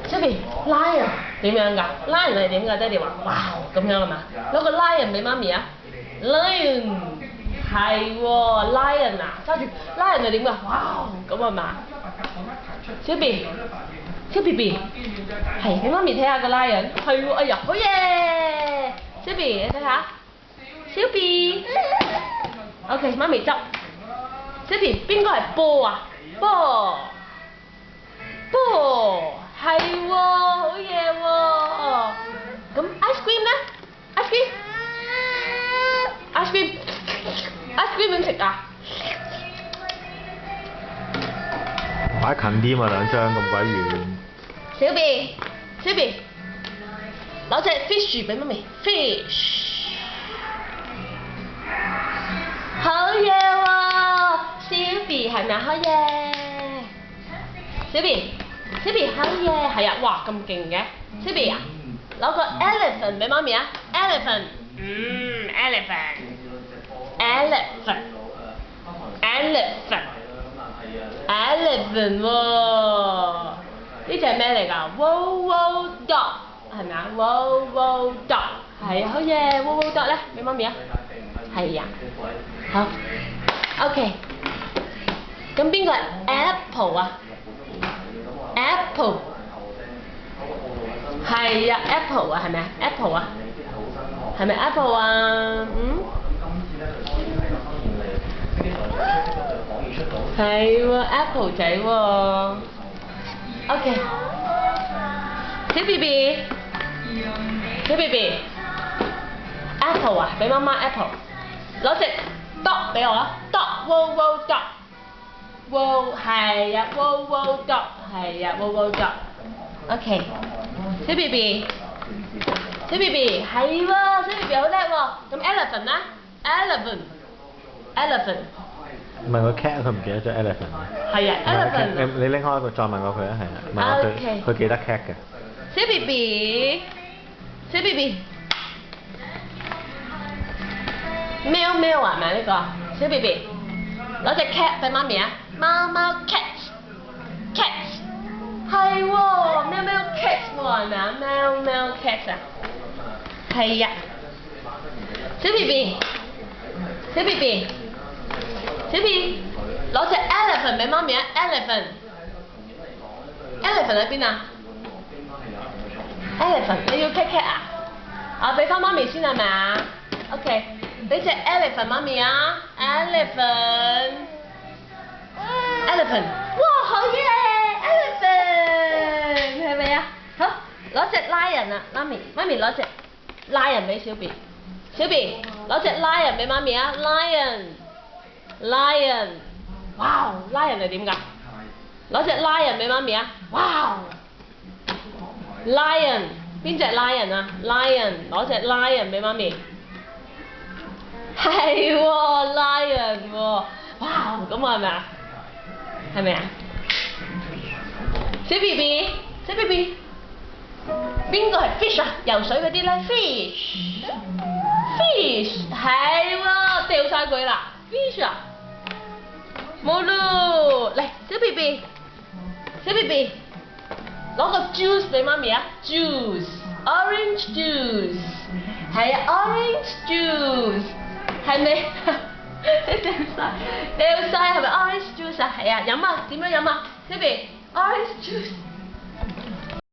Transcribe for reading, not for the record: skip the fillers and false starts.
Shelby lion 點樣㗎？lion係點㗎？爹哋話哇咁樣係嘛？攞個 lion 俾媽咪啊 ！lion 係喎 lion 啊，揸住 lion 係點㗎？哇咁係嘛？Shelby B 係俾媽咪睇下個 lion 係喎，哎呀好嘢 ！Shelby 你睇下 Shelby。OK 媽咪執 Shelby 邊個係波啊？波係喎，好嘢喎！咁 ice cream 咧 ？ice cream 點食啊？擺近啲嘛，兩張咁鬼遠。Shelby 攞隻 fish 俾媽咪 fish， 好嘢喎 ！Shelby 係咪好嘢 ？Shelby 好嘢，係啊，哇咁勁嘅 ，Shelby 啊，攞個 elephant 俾媽咪啊 ，elephant， elephant 喎，呢隻係咩嚟㗎 ？Wow dog 係咪啊 ？Wow dog 係啊，好嘢 ，wow dog 咧，俾媽咪啊，係啊，好 ，OK， 咁邊個係 apple 啊？Apple 係啊 ，apple 啊，係咪啊 ？apple 啊，係咪 apple 啊？係喎 ，apple 仔喎。OK， 小 BB，apple 啊，俾媽媽 apple， 攞隻 dog 俾我啊 ，dog，wow dog。wow 係啊 wow dog 係啊 wow dog。OK， 小 BB 係喎，小 BB 好叻喎。咁 elephant 啦 elephant。問個 cat 佢唔記得咗 elephant。係啊 elephant。你拎開個再問過佢啊，係啊，問下佢記得 cat 嘅。小 BB， 喵啊，係咪呢個？小 BB 攞隻 cat 俾媽咪啊，貓 cat， 係喎，喵 cat 喎，係咪啊？喵 cat 啊，係啊，小 BB 攞隻 elephant 俾媽咪啊 elephant 喺邊啊 ？elephant 你要 cat 啊？啊俾翻媽咪先係咪啊 ？OK， 俾隻 elephant 媽咪啊 elephant， 哇好嘢 elephant 係咪啊？好攞隻 lion 啊媽咪攞隻 lion 俾小 B 攞隻 lion 俾媽咪啊 lion， 哇 lion 係點㗎？攞隻 lion 俾媽咪啊！哇 lion 邊隻 lion 啊 ？lion 攞隻 lion 俾媽咪，係喎 lion 喎！哇咁係咪啊？係咪啊？小 BB 邊個係 fish 啊？游水嗰啲咧 fish 係喎，掉晒佢啦 fish 啊！冇咯，嚟小 BB 攞個 juice 俾媽咪啊 ，orange juice， 係啊 orange juice， 係咪？掉晒係咪 orange juice 啊？係啊，飲啊，點樣飲啊？小 BB orange juice。